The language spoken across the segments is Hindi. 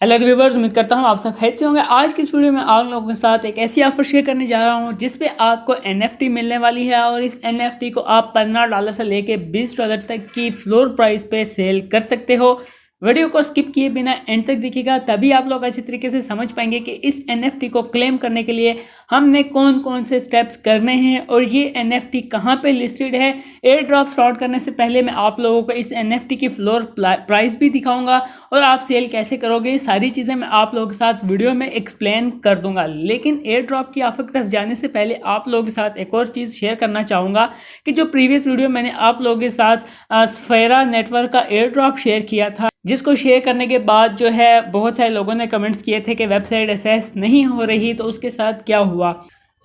हेलो व्यूवर्स, उम्मीद करता हूँ आप सब हेल्थी होंगे। आज की इस वीडियो में आप लोगों के साथ एक ऐसी ऑफर शेयर करने जा रहा हूँ जिस पे आपको एनएफटी मिलने वाली है और इस एनएफटी को आप $15 से लेके $20 तक की फ्लोर प्राइस पे सेल कर सकते हो। वीडियो को स्किप किए बिना एंड तक देखिएगा, तभी आप लोग अच्छी तरीके से समझ पाएंगे कि इस एनएफटी को क्लेम करने के लिए हमने कौन कौन से स्टेप्स करने हैं और ये एनएफटी कहाँ पे लिस्टेड है। एयर ड्रॉप स्टार्ट करने से पहले मैं आप लोगों को इस एनएफटी की फ्लोर प्राइस भी दिखाऊंगा और आप सेल कैसे करोगे, सारी चीज़ें मैं आप लोगों के साथ वीडियो में एक्सप्लेन कर दूंगा। लेकिन एयर ड्रॉप की ऑफर की तरफ जाने से पहले आप लोगों के साथ एक और चीज़ शेयर करना चाहूँगा कि जो प्रीवियस वीडियो मैंने आप लोगों के साथ स्फेरा नेटवर्क का एयर ड्रॉप शेयर किया था, जिसको शेयर करने के बाद जो है बहुत सारे लोगों ने कमेंट्स किए थे कि वेबसाइट एक्सेस नहीं हो रही, तो उसके साथ क्या हुआ।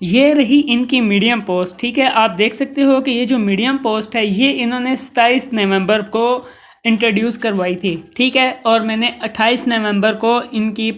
ये रही इनकी मीडियम पोस्ट। ठीक है, आप देख सकते हो कि ये जो मीडियम पोस्ट है ये इन्होंने 27 नवंबर को इंट्रोड्यूस करवाई थी। ठीक है, और मैंने 28 नवंबर को इनकी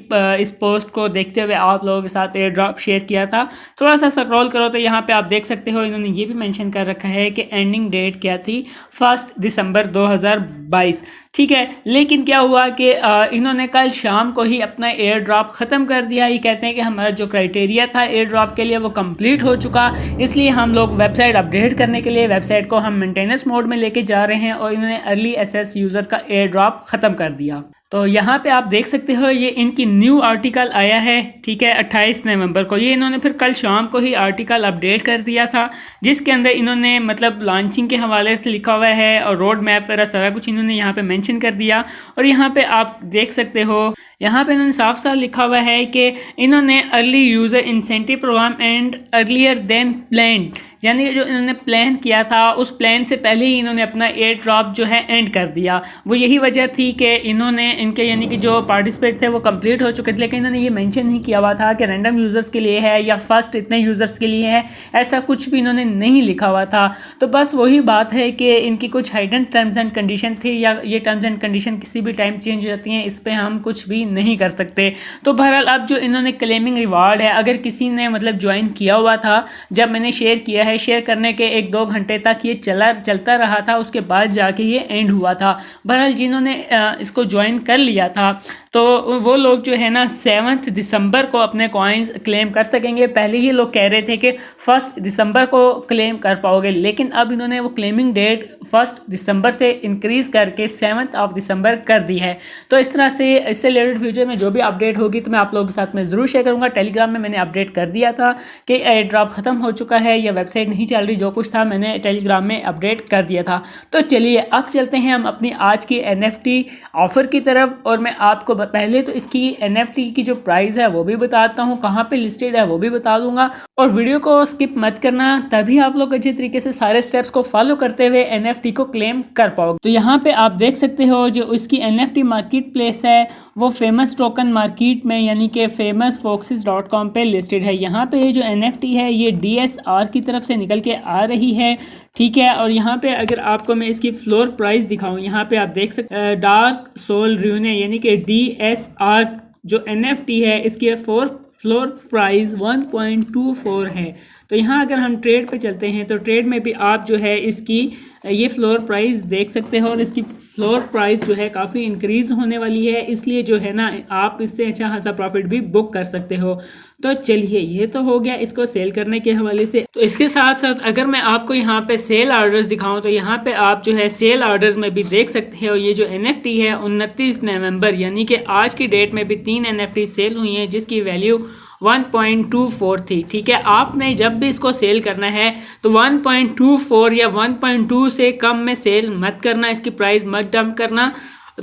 इस पोस्ट को देखते हुए आप लोगों के साथ एयर ड्रॉप शेयर किया था। थोड़ा सा स्क्रॉल करो तो यहाँ पे आप देख सकते हो इन्होंने ये भी मेंशन कर रखा है कि एंडिंग डेट क्या थी, 1 दिसंबर 2022। ठीक है, लेकिन क्या हुआ कि इन्होंने कल शाम को ही अपना एयर ड्रॉप ख़त्म कर दिया। ये कहते हैं कि हमारा जो क्राइटेरिया था एयर ड्रॉप के लिए वो कंप्लीट हो चुका, इसलिए हम लोग वेबसाइट अपडेट करने के लिए वेबसाइट को हम मेंटेनेंस मोड में लेके जा रहे हैं और इन्होंने अर्ली एक्सेस यूज़र का एयर ड्रॉप ख़त्म कर दिया। तो यहाँ पे आप देख सकते हो ये इनकी न्यू आर्टिकल आया है। ठीक है, 28 नवंबर को ये इन्होंने फिर कल शाम को ही आर्टिकल अपडेट कर दिया था, जिसके अंदर इन्होंने मतलब लॉन्चिंग के हवाले से लिखा हुआ है और रोड मैप वगैरह सारा कुछ इन्होंने यहाँ पे मेंशन कर दिया। और यहाँ पे आप देख सकते हो यहाँ पे इन्होंने साफ साफ लिखा हुआ है कि इन्होंने early user incentive program and earlier than plan, यानी जो इन्होंने प्लान किया था उस प्लान से पहले ही इन्होंने अपना एयर ड्रॉप जो है एंड कर दिया। वो यही वजह थी कि इन्होंने इनके यानी कि जो पार्टिसिपेट थे वो कंप्लीट हो चुके थे, लेकिन इन्होंने ये मेंशन नहीं किया हुआ था कि रैंडम यूज़र्स के लिए है या फर्स्ट इतने यूज़र्स के लिए है, ऐसा कुछ भी इन्होंने नहीं लिखा हुआ था। तो बस वही बात है कि इनकी कुछ हाइडन टर्म्स एंड कंडीशन थी, या ये टर्म्स एंड कंडीशन किसी भी टाइम चेंज हो जाती हैं, इस पर हम कुछ भी नहीं कर सकते। तो बहरहाल अब जो इन्होंने क्लेमिंग रिवार्ड है, अगर किसी ने मतलब ज्वाइन किया हुआ था जब मैंने शेयर किया है, शेयर करने के 1-2 घंटे तक ये चलता रहा था, उसके बाद जाके ये एंड हुआ था। बहरहाल जिन्होंने इसको ज्वाइन कर लिया था तो वो लोग जो है ना 7 दिसंबर को अपने कॉइन्स क्लेम कर सकेंगे। पहले ही लोग कह रहे थे कि 1 दिसंबर को क्लेम कर पाओगे, लेकिन अब इन्होंने वो क्लेमिंग डेट 1 दिसंबर से इंक्रीज़ करके 7 दिसंबर कर दी है। तो इस तरह से इससे रिलेटेड फ्यूचर में जो भी अपडेट होगी तो मैं आप लोगों के साथ में ज़रूर शेयर करूँगा। टेलीग्राम में मैंने अपडेट कर दिया था कि एयर ड्रॉप ख़त्म हो चुका है या वेबसाइट नहीं चल रही, जो कुछ था मैंने टेलीग्राम में अपडेट कर दिया था। तो चलिए अब चलते हैं हम अपनी आज की एनएफटी ऑफ़र की तरफ, और मैं आपको पहले तो इसकी एनएफटी की जो प्राइस है वो भी बताता हूँ, कहाँ पे लिस्टेड है वो भी बता दूंगा, और वीडियो को स्किप मत करना, तभी आप लोग अच्छे तरीके से सारे स्टेप्स को फॉलो करते हुए एनएफटी को क्लेम कर पाओगे। तो यहाँ पे आप देख सकते हो जो इसकी एनएफटी मार्केट प्लेस है वो फेमस टोकन मार्केट में यानी कि famousfoxes.com पे लिस्टेड है। यहाँ पे ये जो एनएफटी है ये DSR की तरफ से निकल के आ रही है। ठीक है, और यहाँ पे अगर आपको मैं इसकी फ्लोर प्राइस दिखाऊं, यहाँ पे आप देख सकते डार्क सोल र्यूने यानी कि DSR जो एनएफटी है इसकी फ्लोर प्राइस 1.24 है। तो यहाँ अगर हम ट्रेड पे चलते हैं तो ट्रेड में भी आप जो है इसकी ये फ्लोर प्राइस देख सकते हो, और इसकी फ्लोर प्राइस जो है काफ़ी इंक्रीज़ होने वाली है, इसलिए जो है ना आप इससे अच्छा खासा प्रॉफिट भी बुक कर सकते हो। तो चलिए ये तो हो गया इसको सेल करने के हवाले से। तो इसके साथ साथ अगर मैं आपको यहाँ पे सेल ऑर्डर्स दिखाऊं तो यहाँ पे आप जो है सेल ऑर्डर्स में भी देख सकते हो ये जो एनएफटी है 29 नवंबर यानी कि आज की डेट में भी 3 एनएफटी सेल हुई हैं जिसकी वैल्यू 1.24 थी। ठीक है, आपने जब भी इसको सेल करना है तो 1.24 या 1.2 से कम में सेल मत करना, इसकी प्राइस मत डंप करना।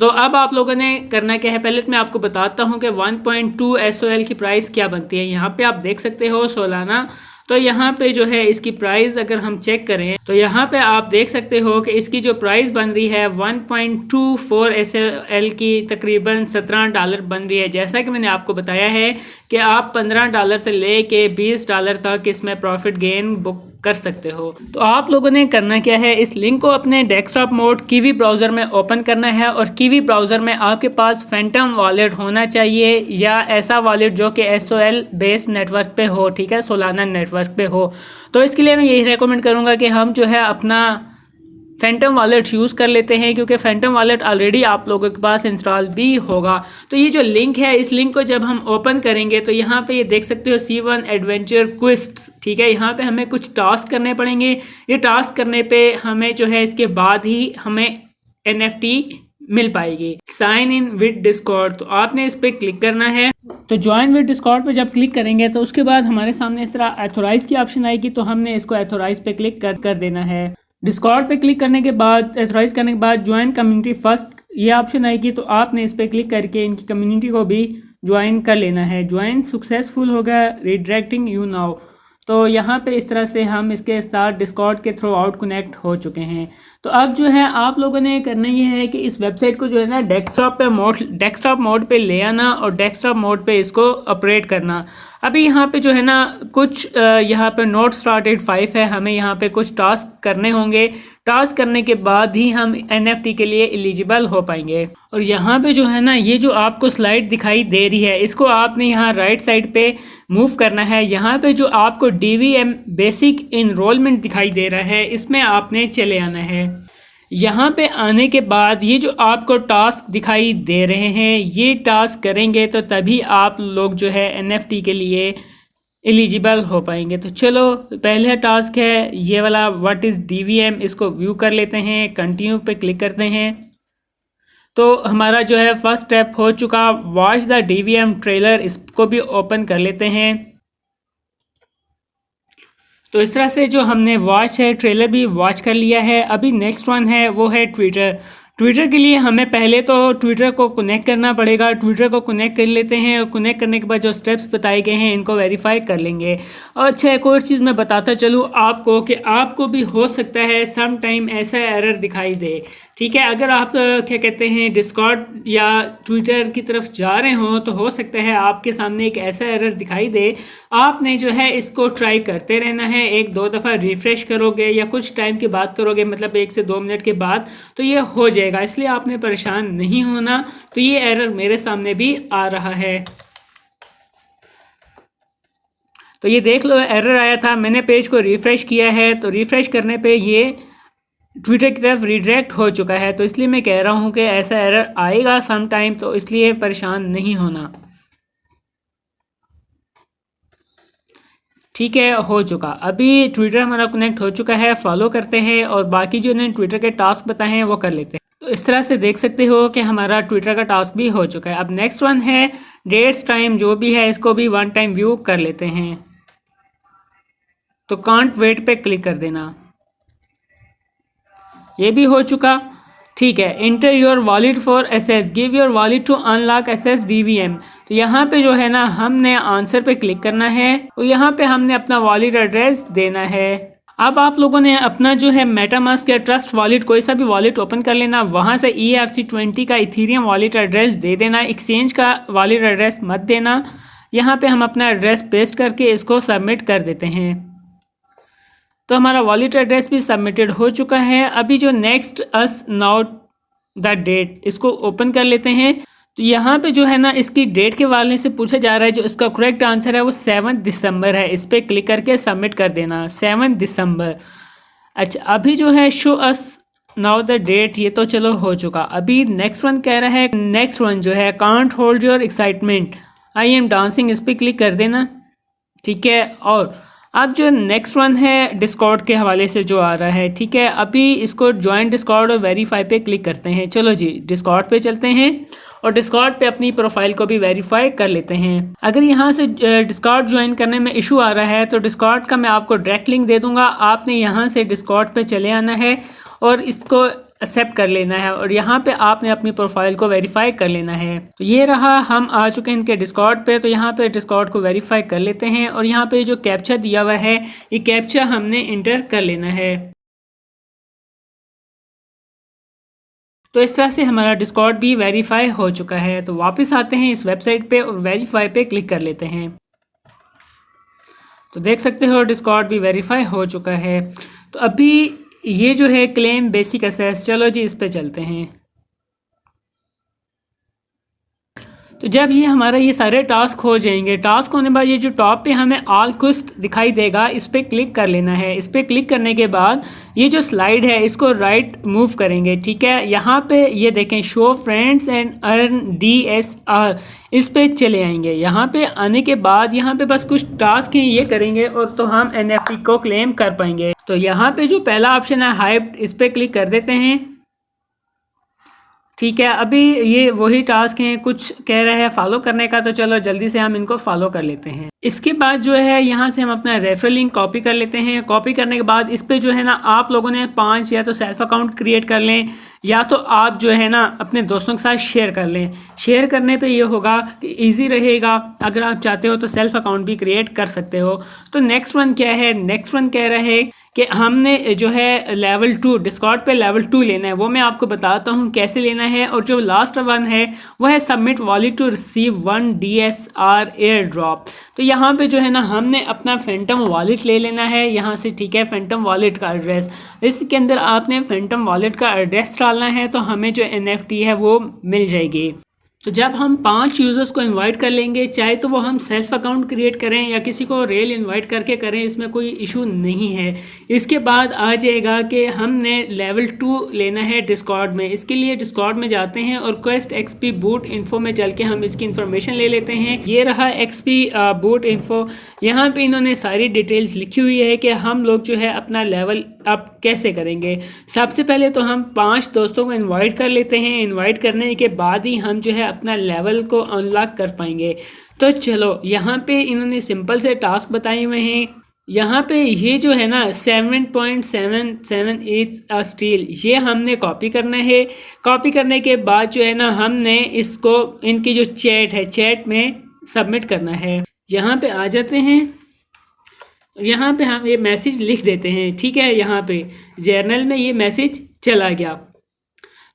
तो अब आप लोगों ने करना क्या है, पहले तो मैं आपको बताता हूँ कि 1.2 SOL की प्राइस क्या बनती है। यहाँ पे आप देख सकते हो सोलाना, तो यहाँ पे जो है इसकी प्राइस अगर हम चेक करें तो यहाँ पे आप देख सकते हो कि इसकी जो प्राइस बन रही है 1.24 SOL की तकरीबन $17 बन रही है। जैसा कि मैंने आपको बताया है कि आप $15 से ले के $20 तक इसमें प्रॉफिट गेन बुक कर सकते हो। तो आप लोगों ने करना क्या है, इस लिंक को अपने डेस्कटॉप मोड कीवी ब्राउज़र में ओपन करना है, और कीवी ब्राउज़र में आपके पास फैंटम वॉलेट होना चाहिए या ऐसा वॉलेट जो कि SOL बेस्ड नेटवर्क पे हो। ठीक है, सोलाना नेटवर्क पे हो। तो इसके लिए मैं यही रेकमेंड करूँगा कि हम जो है अपना फैंटम वॉलेट यूज़ कर लेते हैं, क्योंकि फैंटम वॉलेट ऑलरेडी आप लोगों के पास इंस्टॉल भी होगा। तो ये जो लिंक है, इस लिंक को जब हम ओपन करेंगे तो यहाँ पे ये देख सकते हो C1 एडवेंचर क्विस्ट्स, ठीक है। यहाँ पे हमें कुछ टास्क करने पड़ेंगे। ये टास्क करने पे हमें जो है इसके बाद ही हमें NFT मिल पाएगी। साइन इन विद डिस्कॉर्ड, तो आपने इस पर क्लिक करना है। तो ज्वाइन विद डिस्कॉर्ड पे जब क्लिक करेंगे तो उसके बाद हमारे सामने इस तरह एथोराइज की ऑप्शन आएगी, तो हमने इसको एथोराइज पे क्लिक कर देना है। डिस्कॉर्ड पे क्लिक करने के बाद, एथोराइज करने के बाद ज्वाइन कम्युनिटी फर्स्ट ये ऑप्शन आएगी, तो आपने इस पर क्लिक करके इनकी कम्युनिटी को भी ज्वाइन कर लेना है। ज्वाइन सक्सेसफुल हो गया, रिडायरेक्टिंग यू नाउ। तो यहाँ पे इस तरह से हम इसके साथ डिस्कॉर्ड के थ्रू आउट कनेक्ट हो चुके हैं। तो अब जो है आप लोगों ने करना ये है कि इस वेबसाइट को जो है ना डेस्कटॉप मोड पे ले आना और डेस्कटॉप मोड पे इसको ऑपरेट करना। अभी यहाँ पे जो है ना कुछ यहाँ पे नॉट स्टार्टेड 5 है, हमें यहाँ पे कुछ टास्क करने होंगे। टास्क करने के बाद ही हम NFT के लिए एलिजिबल हो पाएंगे। और यहाँ पे जो है ना, ये जो आपको स्लाइड दिखाई दे रही है, इसको आपने यहाँ राइट साइड पे मूव करना है। यहाँ पे जो आपको DVM बेसिक इनरोलमेंट दिखाई दे रहा है, इसमें आपने चले आना है। यहाँ पे आने के बाद ये जो आपको टास्क दिखाई दे रहे हैं, ये टास्क करेंगे तो तभी आप लोग जो है NFT के लिए एलिजिबल हो पाएंगे। तो चलो, पहला टास्क है ये वाला, व्हाट इज़ DVM, इसको व्यू कर लेते हैं। कंटिन्यू पे क्लिक करते हैं तो हमारा जो है फर्स्ट स्टेप हो चुका। वॉच द DVM ट्रेलर, इसको भी ओपन कर लेते हैं। तो इस तरह से जो हमने वॉच है, ट्रेलर भी वॉच कर लिया है। अभी नेक्स्ट वन है, वो है ट्विटर। ट्विटर के लिए हमें पहले तो ट्विटर को कनेक्ट करना पड़ेगा। ट्विटर को कनेक्ट कर लेते हैं और कनेक्ट करने के बाद जो स्टेप्स बताए गए हैं इनको वेरीफाई कर लेंगे। और अच्छा, एक और चीज़ मैं बताता चलूँ आपको कि आपको भी हो सकता है सम टाइम ऐसा एरर दिखाई दे, ठीक है। अगर आप क्या कहते हैं डिस्कॉर्ड या ट्विटर की तरफ जा रहे हो तो हो सकता है आपके सामने एक ऐसा एरर दिखाई दे। आपने जो है इसको ट्राई करते रहना है, 1-2 दफ़ा रिफ़्रेश करोगे या कुछ टाइम की बात करोगे, मतलब 1 से 2 मिनट के बाद, तो ये हो जाएगा। इसलिए आपने परेशान नहीं होना। तो ये एरर मेरे सामने भी आ रहा है, तो ये देख लो एरर आया था। मैंने पेज को रिफ़्रेश किया है, तो रिफ़्रेश करने पे ये ट्विटर की तरफ रिडायरेक्ट हो चुका है। तो इसलिए मैं कह रहा हूँ कि ऐसा एरर आएगा सम टाइम, तो इसलिए परेशान नहीं होना, ठीक है। हो चुका, अभी ट्विटर हमारा कनेक्ट हो चुका है। फॉलो करते हैं और बाकी जो इन्होंने ट्विटर के टास्क बताए हैं वो कर लेते हैं। तो इस तरह से देख सकते हो कि हमारा ट्विटर का टास्क भी हो चुका है। अब नेक्स्ट वन है डेट्स टाइम, जो भी है इसको भी वन टाइम व्यू कर लेते हैं। तो कांट वेट पे क्लिक कर देना, ये भी हो चुका, ठीक है। Enter your wallet for access, give your wallet to unlock access DVM। तो यहाँ पे जो है ना हमने आंसर पे क्लिक करना है और यहाँ पे हमने अपना वॉलेट एड्रेस देना है। अब आप लोगों ने अपना जो है मेटामास्क या ट्रस्ट वॉलेट, कोई सा भी वॉलेट ओपन कर लेना, वहाँ से ERC20 का इथीरियम वॉलेट एड्रेस दे देना, एक्सचेंज का वॉलेट एड्रेस मत देना। यहाँ पे हम अपना एड्रेस पेस्ट करके इसको सबमिट कर देते हैं। तो हमारा वॉलेट एड्रेस भी सबमिटेड हो चुका है। अभी जो next us now the date, इसको ओपन कर लेते हैं। तो यहाँ पे जो है ना इसकी डेट के वाले से पूछा जा रहा है, जो इसका करेक्ट आंसर है वो 7 दिसंबर है। इस पर क्लिक करके सबमिट कर देना, 7 दिसंबर। अच्छा, अभी जो है show us now the date, ये तो चलो हो चुका। अभी नेक्स्ट वन कह रहा है, नेक्स्ट वन जो है can't hold your excitement, I am dancing, इस पर क्लिक कर देना, ठीक है। और अब जो नेक्स्ट वन है डिस्कॉर्ड के हवाले से जो आ रहा है, ठीक है। अभी इसको ज्वाइन डिस्कॉर्ड और वेरीफाई पे क्लिक करते हैं। चलो जी, डिस्कॉर्ड पे चलते हैं और डिस्कॉर्ड पे अपनी प्रोफाइल को भी वेरीफाई कर लेते हैं। अगर यहाँ से डिस्कॉर्ड ज्वाइन करने में इशू आ रहा है तो डिस्कॉर्ड का मैं आपको डायरेक्ट लिंक दे दूँगा। आपने यहाँ से डिस्कॉर्ड पे चले आना है और इसको एक्सेप्ट कर लेना है और यहाँ पे आपने अपनी प्रोफाइल को वेरीफाई कर लेना है। तो ये रहा, हम आ चुके हैं इनके डिस्कॉर्ड पे। तो यहाँ पे डिस्कॉर्ड को वेरीफाई कर लेते हैं और यहाँ पे जो कैप्चा दिया हुआ है, ये कैप्चा हमने इंटर कर लेना है। तो इस तरह से हमारा डिस्कॉर्ड भी वेरीफाई हो चुका है। तो वापस आते हैं इस वेबसाइट पे और वेरीफाई पे क्लिक कर लेते हैं। तो देख सकते हो डिस्कॉर्ड भी वेरीफाई हो चुका है। तो अभी ये जो है क्लेम बेसिक एसेस, चलो जी इस पे चलते हैं। तो जब ये हमारा ये सारे टास्क हो जाएंगे, टास्क होने के बाद ये जो टॉप पे हमें ऑल क्वेस्ट दिखाई देगा, इस पर क्लिक कर लेना है। इस पर क्लिक करने के बाद ये जो स्लाइड है इसको राइट मूव करेंगे, ठीक है। यहाँ पे ये देखें show friends and earn DSR, इस पे चले आएंगे। यहाँ पे आने के बाद यहाँ पे बस कुछ टास्क हैं, ये करेंगे और तो हम NFT को क्लेम कर पाएंगे। तो यहाँ पे जो पहला ऑप्शन है हाइप्ड, इस पर क्लिक कर देते हैं, ठीक है। अभी ये वही टास्क हैं, कुछ कह रहे हैं फॉलो करने का, तो चलो जल्दी से हम इनको फॉलो कर लेते हैं। इसके बाद जो है यहाँ से हम अपना रेफरल लिंक कॉपी कर लेते हैं। कॉपी करने के बाद इस पे जो है ना आप लोगों ने 5 या तो सेल्फ अकाउंट क्रिएट कर लें, या तो आप जो है ना अपने दोस्तों के साथ शेयर कर लें। शेयर करने पे ये होगा कि इजी रहेगा, अगर आप चाहते हो तो सेल्फ अकाउंट भी क्रिएट कर सकते हो। तो नेक्स्ट वन क्या है, नेक्स्ट वन कह रहे हैं कि हमने जो है लेवल 2 डिस्कॉर्ड पे लेवल 2 लेना है, वो मैं आपको बताता हूँ कैसे लेना है। और जो लास्ट वन है वो है submit wallet to receive 1 DSR airdrop. तो यहाँ पे जो है ना हमने अपना फैंटम वॉलेट ले लेना है यहाँ से, ठीक है। फैंटम वॉलेट का एड्रेस, इसके अंदर आपने फैंटम वॉलेट का एड्रेस डालना है, तो हमें जो NFT है वो मिल जाएगी। तो जब हम 5 यूज़र्स को इनवाइट कर लेंगे, चाहे तो वो हम सेल्फ अकाउंट क्रिएट करें या किसी को रेल इनवाइट करके करें, इसमें कोई इशू नहीं है। इसके बाद आ जाएगा कि हमने लेवल 2 लेना है डिस्कॉर्ड में। इसके लिए डिस्कॉर्ड में जाते हैं और क्वेस्ट XP बूट इन्फो में चल के हम इसकी इन्फॉर्मेशन ले लेते हैं। ये रहा XP बूट इन्फो। यहाँ पे इन्होंने सारी डिटेल्स लिखी हुई है कि हम लोग जो है अपना लेवल अप कैसे करेंगे। सबसे पहले तो हम 5 दोस्तों को इन्वाइट कर लेते हैं। इन्वाइट करने के बाद ही हम जो है अपना लेवल को अनलॉक कर पाएंगे। तो चलो यहाँ पे इन्होंने सिंपल से टास्क बताए हुए हैं। यहाँ पे ये जो है ना 7.778 स्टील, ये हमने कॉपी करना है। कॉपी करने के बाद जो है ना हमने इसको इनकी जो चैट है, चैट में सबमिट करना है। यहाँ पे आ जाते हैं, यहाँ पे हम ये मैसेज लिख देते हैं, ठीक है। यहाँ पे जर्नल में ये मैसेज चला गया।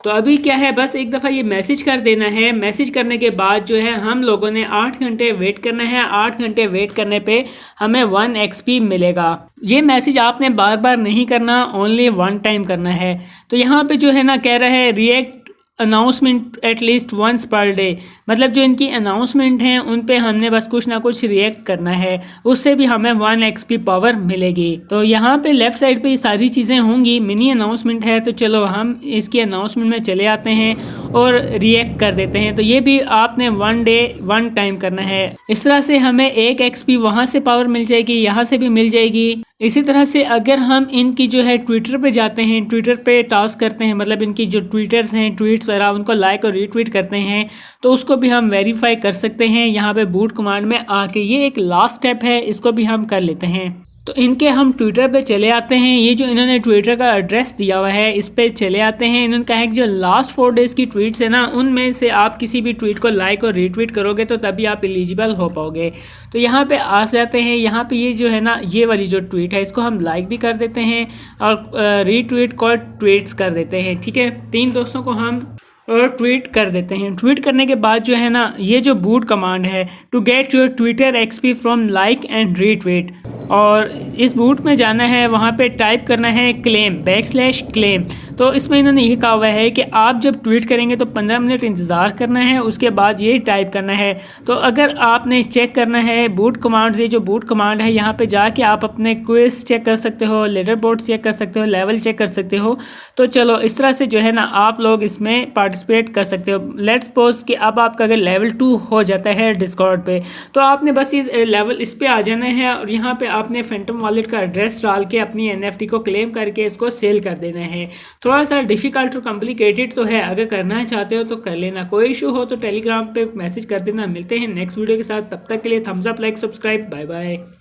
तो अभी क्या है, बस एक दफ़ा ये मैसेज कर देना है। मैसेज करने के बाद जो है हम लोगों ने 8 घंटे वेट करना है। 8 घंटे वेट करने पे हमें 1 XP मिलेगा। ये मैसेज आपने बार बार नहीं करना, ओनली 1 टाइम करना है। तो यहाँ पे जो है ना कह रहा है react announcement at least once per day, मतलब जो इनकी अनाउंसमेंट हैं उन पे हमने बस कुछ ना कुछ रिएक्ट करना है, उससे भी हमें 1 XP पावर मिलेगी। तो यहाँ पे लेफ्ट साइड पे ये सारी चीज़ें होंगी, मिनी अनाउंसमेंट है। तो चलो हम इसकी अनाउंसमेंट में चले आते हैं और रिएक्ट कर देते हैं। तो ये भी आपने 1 डे 1 टाइम करना है। इस तरह से हमें 1 XP वहाँ से पावर मिल जाएगी, यहाँ से भी मिल जाएगी। इसी तरह से अगर हम इनकी जो है ट्विटर पे जाते हैं, ट्विटर पे टास्क करते हैं, मतलब इनकी जो ट्विटर्स हैं, ट्वीट्स वगैरह, उनको लाइक और रीट्वीट करते हैं, तो उसको भी हम वेरीफाई कर सकते हैं यहाँ पे बूट कमांड में आके। ये एक लास्ट स्टेप है, इसको भी हम कर लेते हैं। तो इनके हम ट्विटर पे चले आते हैं। ये जो इन्होंने ट्विटर का एड्रेस दिया हुआ है इस पे चले आते हैं। इन्होंने कहा है कि जो लास्ट 4 डेज़ की ट्वीट्स है ना, उनमें से आप किसी भी ट्वीट को लाइक और रीट्वीट करोगे तो तभी आप एलिजिबल हो पाओगे। तो यहाँ पे आ जाते हैं। यहाँ पे ये जो है ना, ये वाली जो ट्वीट है इसको हम लाइक भी कर देते हैं और रीट्वीट को ट्वीट्स कर देते हैं, ठीक है। 3 दोस्तों को हम और ट्वीट कर देते हैं। ट्वीट करने के बाद जो है ना, ये जो बूट कमांड है to get your Twitter XP from like and retweet, और इस बूट में जाना है, वहाँ पे टाइप करना है क्लेम /claim। तो इसमें इन्होंने ये कहा हुआ है कि आप जब ट्वीट करेंगे तो 15 मिनट इंतज़ार करना है, उसके बाद ये टाइप करना है। तो अगर आपने चेक करना है बूट कमांड से, जो बूट कमांड है यहाँ पे जाके आप अपने क्विज चेक कर सकते हो, लीडर बोर्ड चेक कर सकते हो, लेवल चेक कर सकते हो। तो चलो इस तरह से जो है ना आप लोग इसमें पार्टिसिपेट कर सकते हो। लेट्स सपोज कि अब आपका अगर लेवल 2 हो जाता है डिस्कॉर्ड पे, तो आपने बस ये लेवल इस पे आ जाना है और यहाँ पे आपने फैंटम वॉलेट का एड्रेस डाल के अपनी NFT को क्लेम करके इसको सेल कर देना है। थोड़ा सा डिफिकल्ट और कॉम्प्लिकेटेड तो है, अगर करना चाहते हो तो कर लेना। कोई इशू हो तो टेलीग्राम पे मैसेज कर देना। मिलते हैं नेक्स्ट वीडियो के साथ, तब तक के लिए thumbs up, like, subscribe, bye bye.